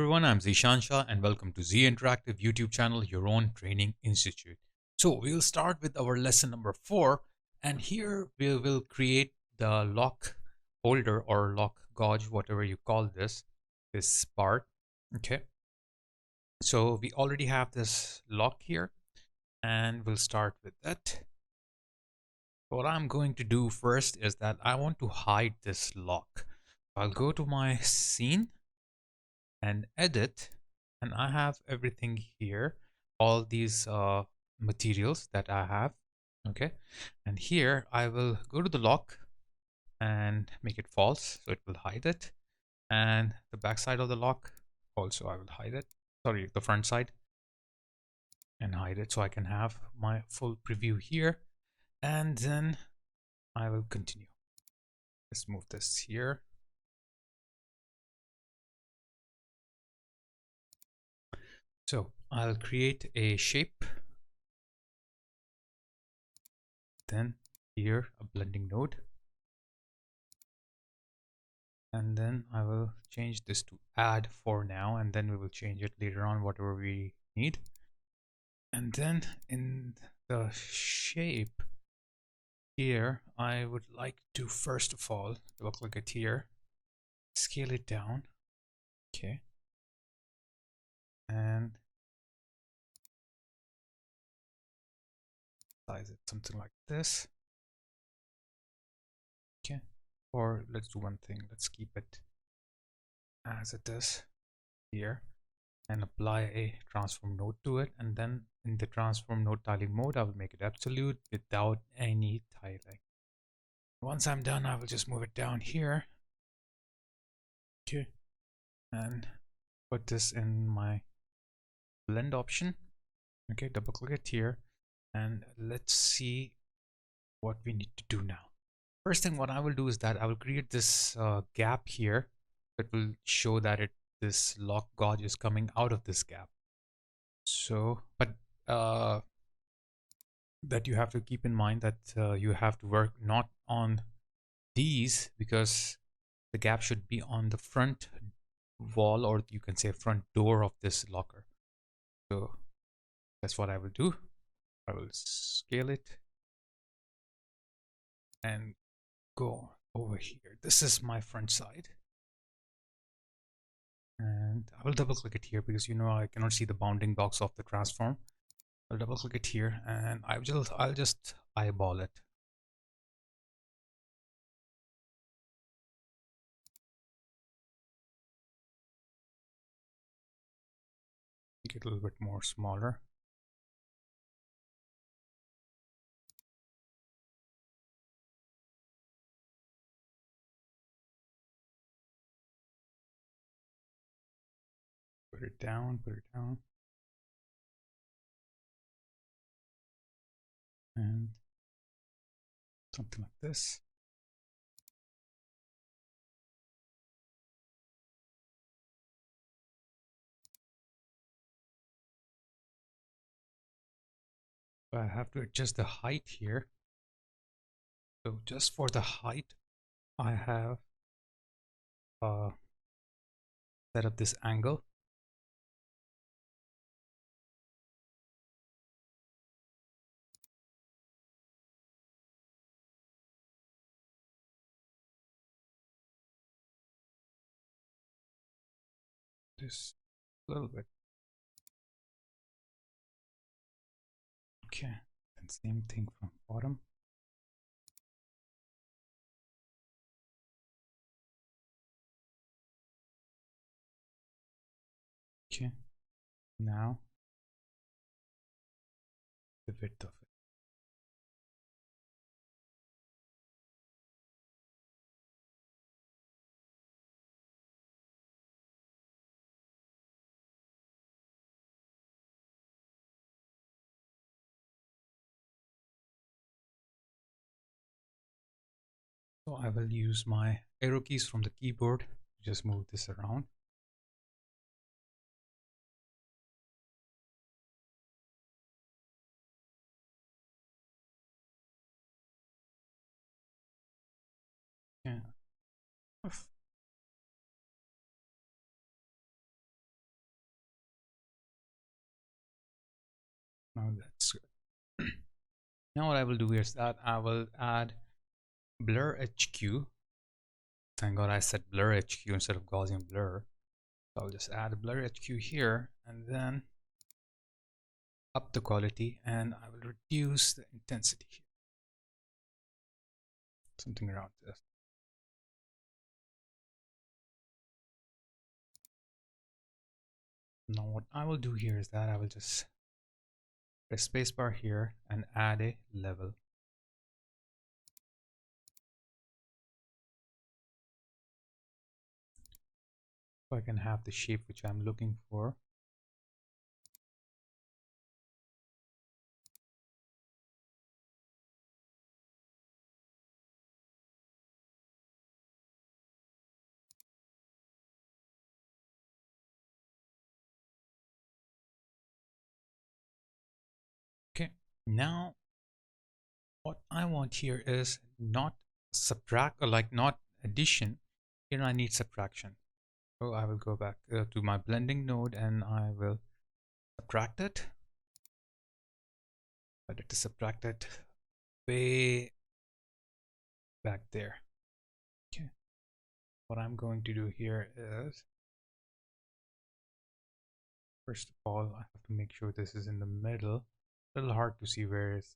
everyone, I'm Zishan Shah and welcome to Z Interactive YouTube channel, your own training institute. So we'll start with our lesson number 4, and here we will create the lock holder or lock gauge, whatever you call this part. Okay, so we already have this lock here and we'll start with that. What I'm going to do first is that I want to hide this lock. I'll go to my scene and edit, and I have everything here, all these materials that I have. Okay, and here I will go to the lock and make it false, so it will hide it, and the back side of the lock also I will hide it, sorry, the front side, and hide it so I can have my full preview here. And then I will continue. Let's move this here. So I'll create a shape, then here a blending node, and then I will change this to add for now, and then we will change it later on, whatever we need. And then in the shape here, I would like to first of all look like a tier, scale it down, okay, and size it something like this. Okay, or let's do one thing, let's keep it as it is here and apply a transform node to it, and then in the transform node tiling mode I will make it absolute without any tiling. Once I'm done, I will just move it down here, okay, and put this in my blend option. Okay, double click it here, and let's see what we need to do now. First thing what I will do is that I will create this gap here that will show that this lock gauge is coming out of this gap. So but that you have to keep in mind that you have to work not on these, because the gap should be on the front wall, or you can say front door of this locker. So that's what I will do. I will scale it and go over here. This is my front side, and I will double click it here because I cannot see the bounding box of the transform. I'll double click it here and I'll just eyeball it. Make it a little bit more smaller. Put it down, and something like this. But I have to adjust the height here. So just for the height, I have set up this angle. Just a little bit. Okay, and same thing from bottom. Okay, now the width of it. So I will use my arrow keys from the keyboard to just move this around. Yeah. Now that's good. Now what I will do is that I will add blur HQ. Thank God I said blur HQ instead of Gaussian blur. So I'll just add a blur HQ here and then up the quality, and I will reduce the intensity here. Something around this. Now what I will do here is that I will just press spacebar here and add a level. So I can have the shape which I'm looking for. Okay, now what I want here is not subtract, or like not addition. Here I need subtraction. So I will go back to my blending node and I will subtract it. But it is subtracted way back there. Okay. What I'm going to do here is, first of all, I have to make sure this is in the middle. A little hard to see where is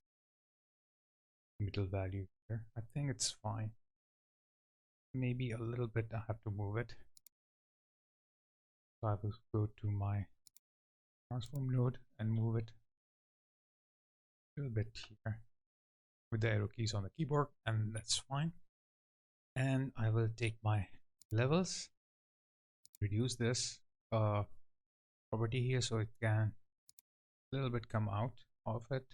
middle value here. I think it's fine. Maybe a little bit I have to move it. So I will go to my transform node and move it a little bit here with the arrow keys on the keyboard, and that's fine. And I will take my levels, reduce this property here so it can a little bit come out of it.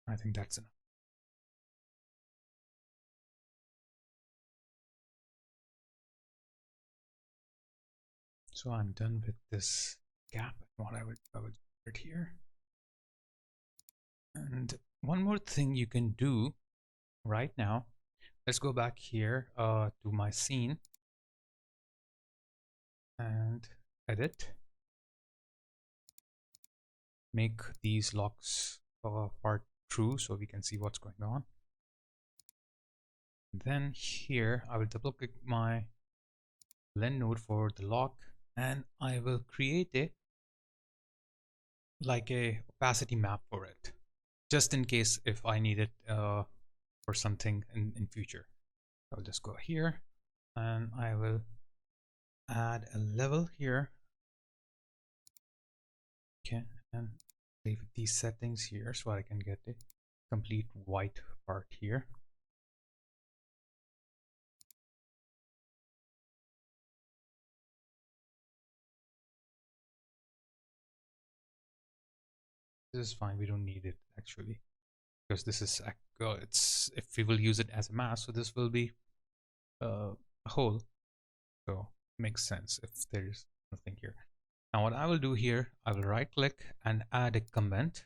I think that's enough. So I'm done with this gap. What I would put it here. And one more thing you can do right now. Let's go back here to my scene and edit. Make these locks part true so we can see what's going on. Then here I will double click my blend node for the lock, and I will create a opacity map for it, just in case if I need it for something in future. I'll just go here and I will add a level here. Okay, and leave these settings here so I can get a complete white part here. This is fine, we don't need it actually, because this is it's, if we will use it as a mask, so this will be a hole, so it makes sense if there is nothing here. Now what I will do here, I will right click and add a comment,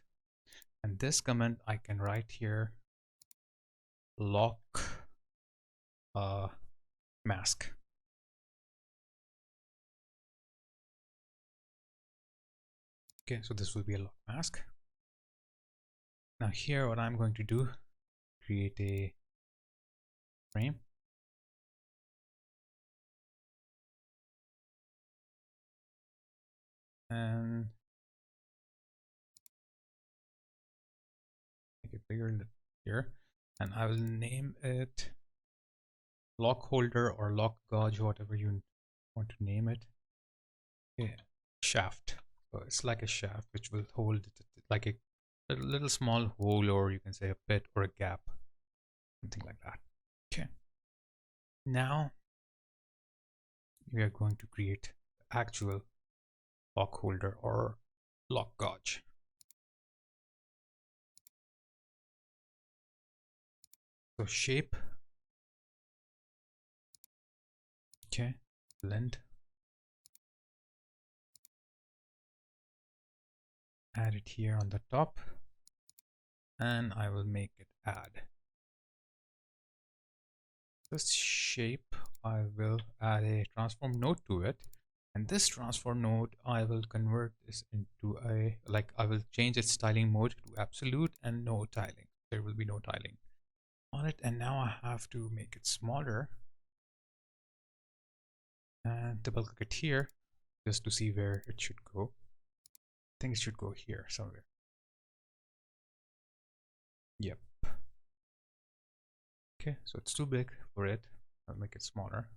and this comment I can write here lock mask. Okay, so this will be a lock mask. Now here what I'm going to do, create a frame. And make it bigger here, and I will name it lock holder or lock gauge, whatever you want to name it. Okay, shaft. So it's like a shaft which will hold it, like a little small hole, or you can say a pit or a gap, something like that. Okay, now we are going to create actual lock holder or lock gauge. So shape, okay, blend, add it here on the top, and I will make it add. this shape, I will add a transform node to it. And this transform node, I will convert this into a, like I will change its tiling mode to absolute and no tiling. There will be no tiling on it. And now I have to make it smaller and double click it here just to see where it should go. I think it should go here somewhere. Yep. Okay, so it's too big for it. I'll make it smaller.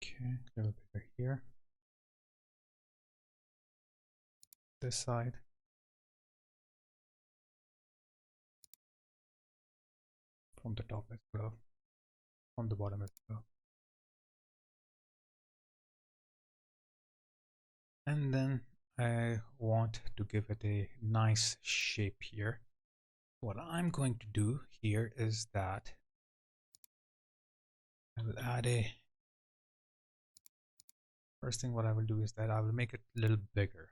Okay, a little bigger here. This side. From the top as well. On the bottom as well. And then I want to give it a nice shape here. What I'm going to do here is that I will add a, first thing what I will do is that I will make it a little bigger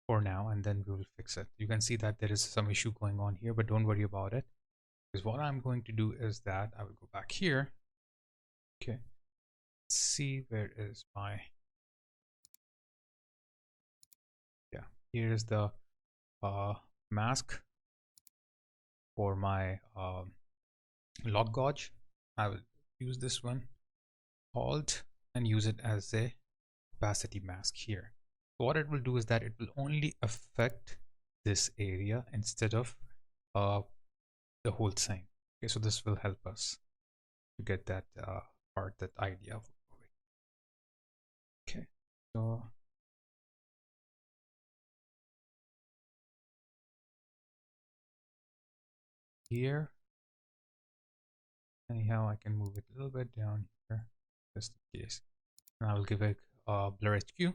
for now, and then we will fix it. You can see that there is some issue going on here, but don't worry about it, because what I'm going to do is that I will go back here. Okay, let's see where is my, yeah, here is the mask for my lock gauge. I will use this one, alt, and use it as a opacity mask here. So what it will do is that it will only affect this area instead of the whole thing. Okay, so this will help us to get that part, that idea of it. Okay, so here, anyhow, I can move it a little bit down here, just in case. And I will give it blur HQ.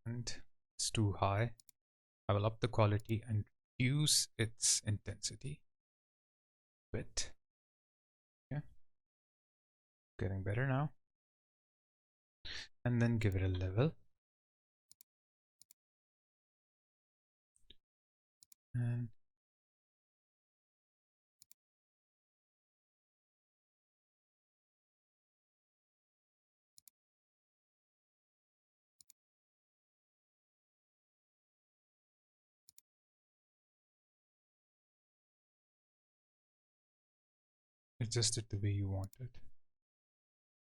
And it's too high. I will up the quality and reduce its intensity a bit. Okay, getting better now. And then give it a level. And adjust it the way you want it.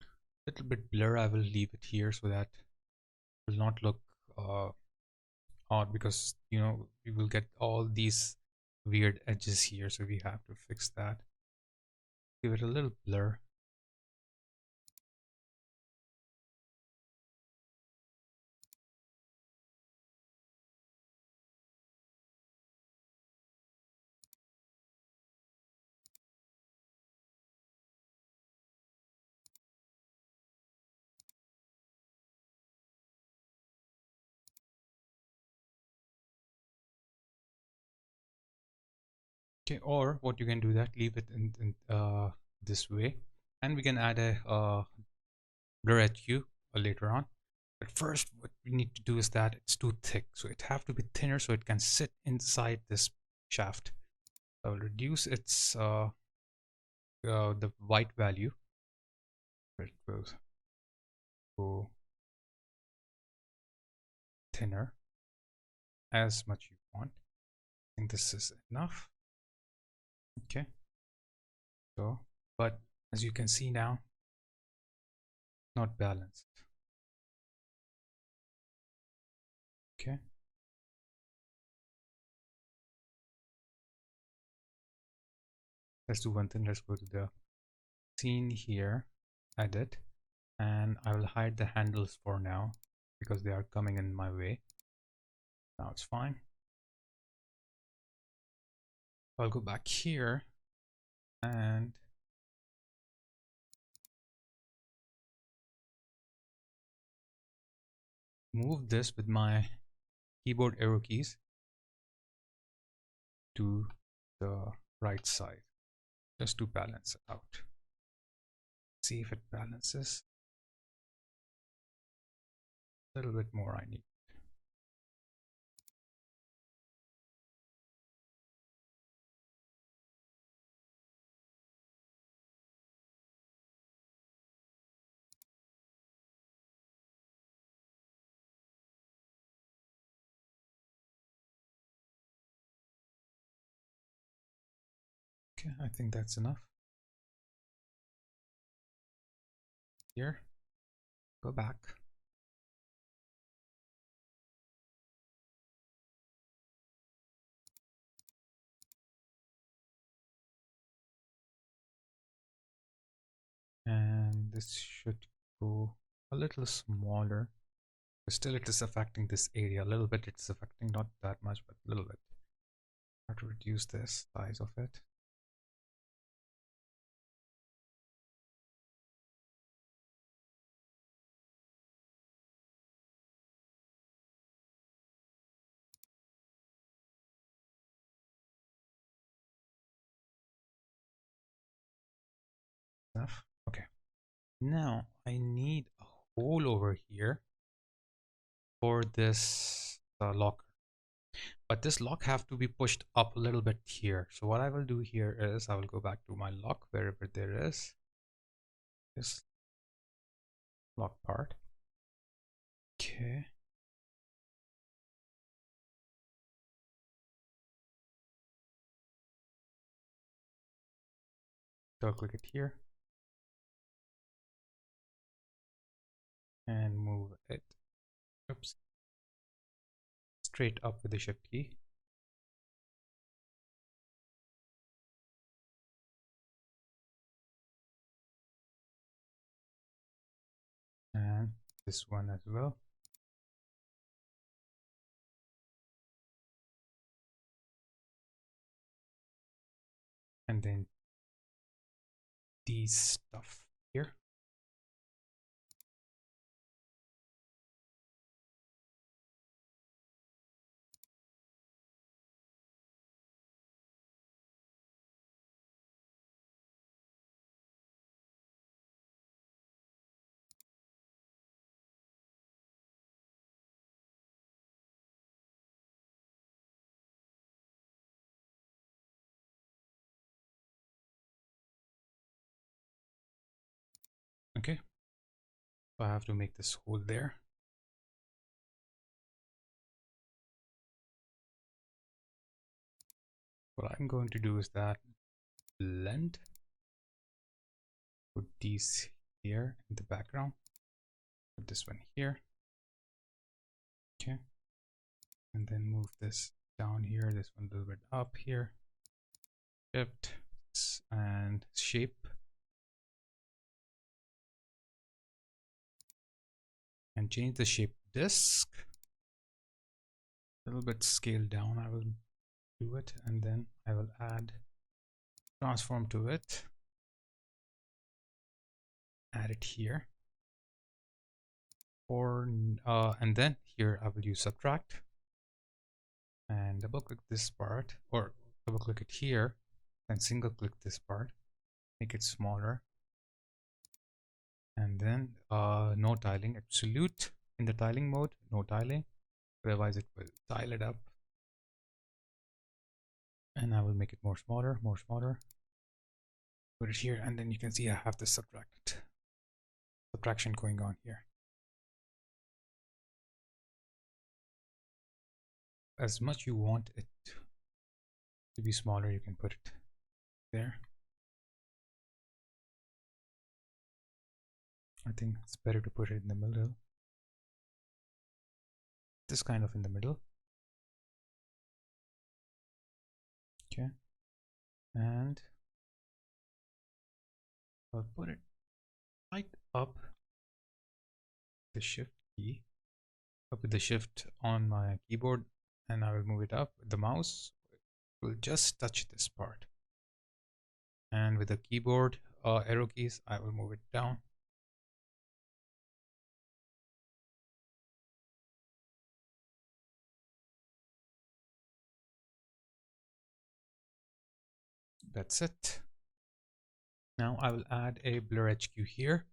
A little bit blur, I will leave it here so that it will not look odd, because you know we will get all these weird edges here, so we have to fix that. Give it a little blur. Okay, or what you can do that, leave it in this way, and we can add a blur HQ later on. But first, what we need to do is that it's too thick, so it have to be thinner so it can sit inside this shaft. I will reduce its the white value. It will go thinner as much you want. I think this is enough. Okay, so but as you can see now, not balanced. Okay, let's do one thing. Let's go to the scene here, edit, and I will hide the handles for now because they are coming in my way. Now it's fine. I'll go back here and move this with my keyboard arrow keys to the right side just to balance it out. See if it balances. A little bit more I need. Okay, I think that's enough. Here, go back. And this should go a little smaller. But still, it is affecting this area a little bit. It's affecting not that much, but a little bit. I have to reduce the size of it. Enough. Okay. Now I need a hole over here for this locker. But this lock have to be pushed up a little bit here. So what I will do here is I will go back to my lock wherever there is this lock part. Okay. So I'll click it here and move it, oops, straight up with the shift key. And this one as well. And then these stuff here. Okay. So I have to make this hole there. What I'm going to do is that blend, put these here in the background, put this one here. Okay. And then move this down here, this one a little bit up here. Shift and shape. And change the shape disk. A little bit scaled down, I will do it, and then I will add transform to it. Add it here. And then here I will use subtract and double click this part, or double click it here and single click this part, make it smaller, and then no tiling, absolute in the tiling mode, no tiling, otherwise it will tile it up. And I will make it more smaller, put it here, and then you can see I have the subtraction going on here. As much you want it to be smaller, you can put it there. I think it's better to put it in the middle, this kind of in the middle. Okay, and I'll put it right up the shift key, up with the shift on my keyboard, and I will move it up. The mouse will just touch this part, and with the keyboard arrow keys I will move it down. That's it. Now I will add a blur HQ here.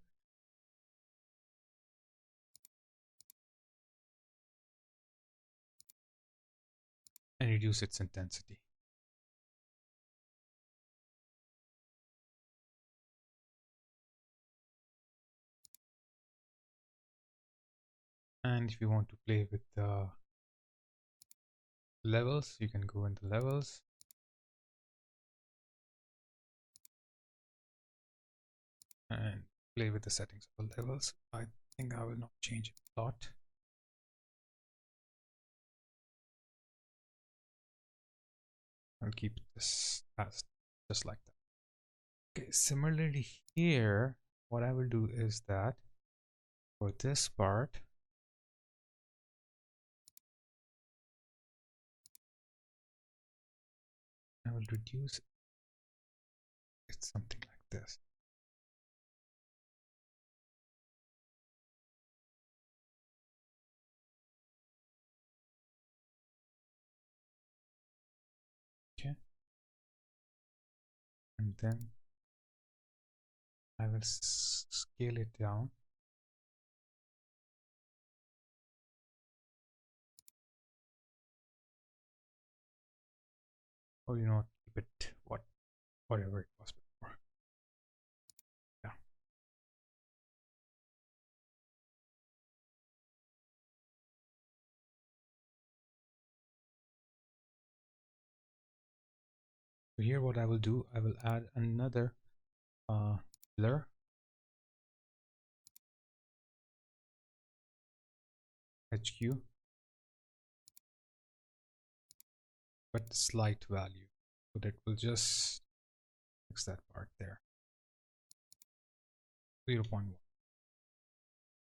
And reduce its intensity. And if you want to play with the levels, you can go into levels. And play with the settings of the levels. I think I will not change it a lot. I'll keep this as just like that. Okay, similarly here, what I will do is that for this part, I will reduce it something like this. Okay. And then I will scale it down. Or you know, keep it whatever it was before. Yeah. So here what I will do, I will add another blur HQ, but slight value, so that will just fix that part there. 0.1.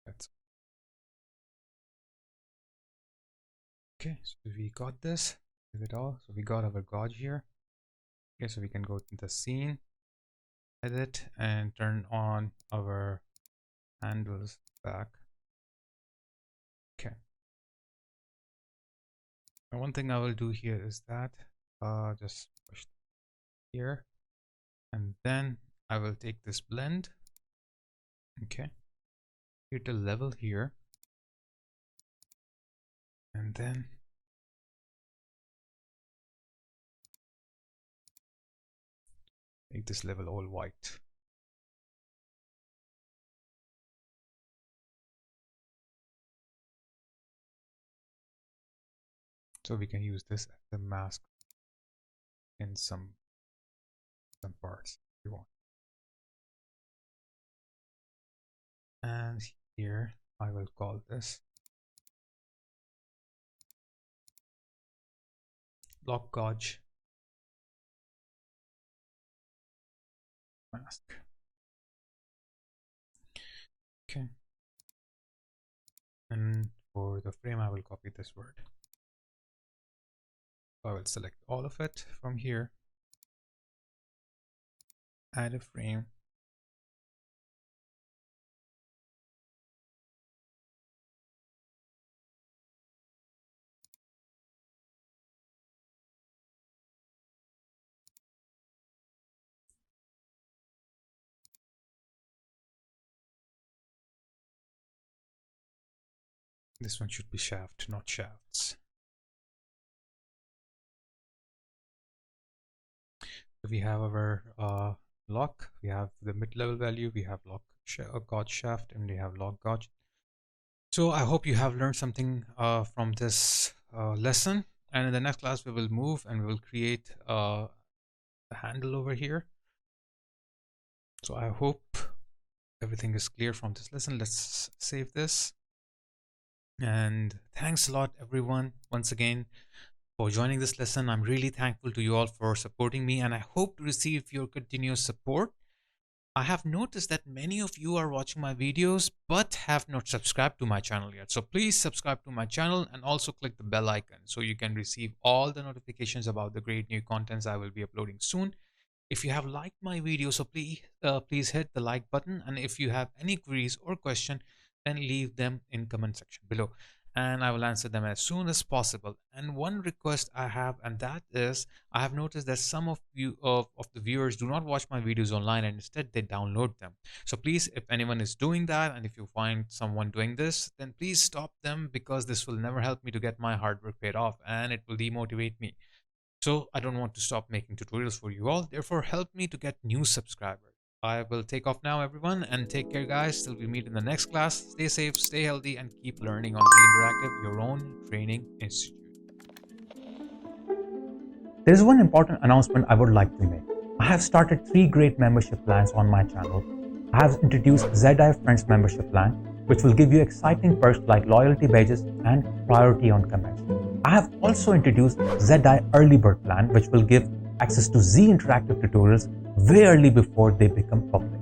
That's okay. So we got this. Is it all? So we got our gauge here. Okay, so we can go to the scene, edit, and turn on our handles back. Okay. And one thing I will do here is that just push here, and then I will take this blend. Okay. Hit a level here, and then make this level all white. So we can use this as a mask in some parts if you want. And here I will call this lock gauge mask. Okay. And for the frame, I will copy this word. So I will select all of it from here, add a frame, this one should be shaft, not shafts. So we have our lock, we have the mid-level value, we have lock gauge shaft, and we have lock gauge. So I hope you have learned something from this lesson, and in the next class we will move and we will create a handle over here. So I hope everything is clear from this lesson. Let's save this, and thanks a lot everyone once again for joining this lesson. I'm really thankful to you all for supporting me, and I hope to receive your continuous support. I have noticed that many of you are watching my videos but have not subscribed to my channel yet. So please subscribe to my channel and also click the bell icon so you can receive all the notifications about the great new contents I will be uploading soon. If you have liked my video, so please hit the like button, and if you have any queries or question, then leave them in comment section below. and I will answer them as soon as possible. And one request I have, and that is, I have noticed that some of you of the viewers do not watch my videos online and instead they download them. So please, if anyone is doing that, and if you find someone doing this, then please stop them, because this will never help me to get my hard work paid off, and it will demotivate me. So I don't want to stop making tutorials for you all. Therefore, help me to get new subscribers. I will take off now, everyone, and take care, guys, till we meet in the next class. Stay safe, stay healthy, and keep learning on Z Interactive, your own training institute. There is one important announcement I would like to make. I have started 3 great membership plans on my channel. I have introduced ZI Friends membership plan, which will give you exciting perks like loyalty badges and priority on comments. I have also introduced ZI Early Bird plan, which will give access to Z Interactive tutorials way early before they become public.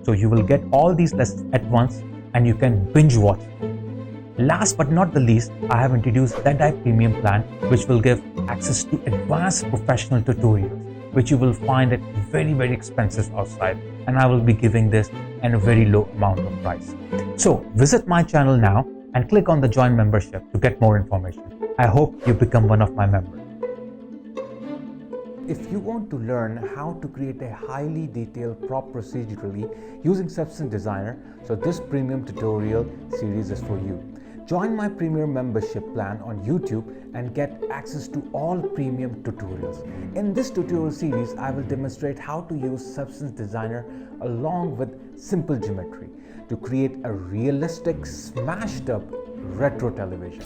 So you will get all these lessons at once and you can binge watch. Last but not the least, I have introduced ZI Premium plan, which will give access to advanced professional tutorials, which you will find at very expensive outside, and I will be giving this at a very low amount of price. So visit my channel now and click on the join membership to get more information. I hope you become one of my members. If you want to learn how to create a highly detailed prop procedurally using Substance Designer, so this premium tutorial series is for you. Join my premium membership plan on YouTube and get access to all premium tutorials. In this tutorial series, I will demonstrate how to use Substance Designer along with simple geometry to create a realistic, smashed up retro television.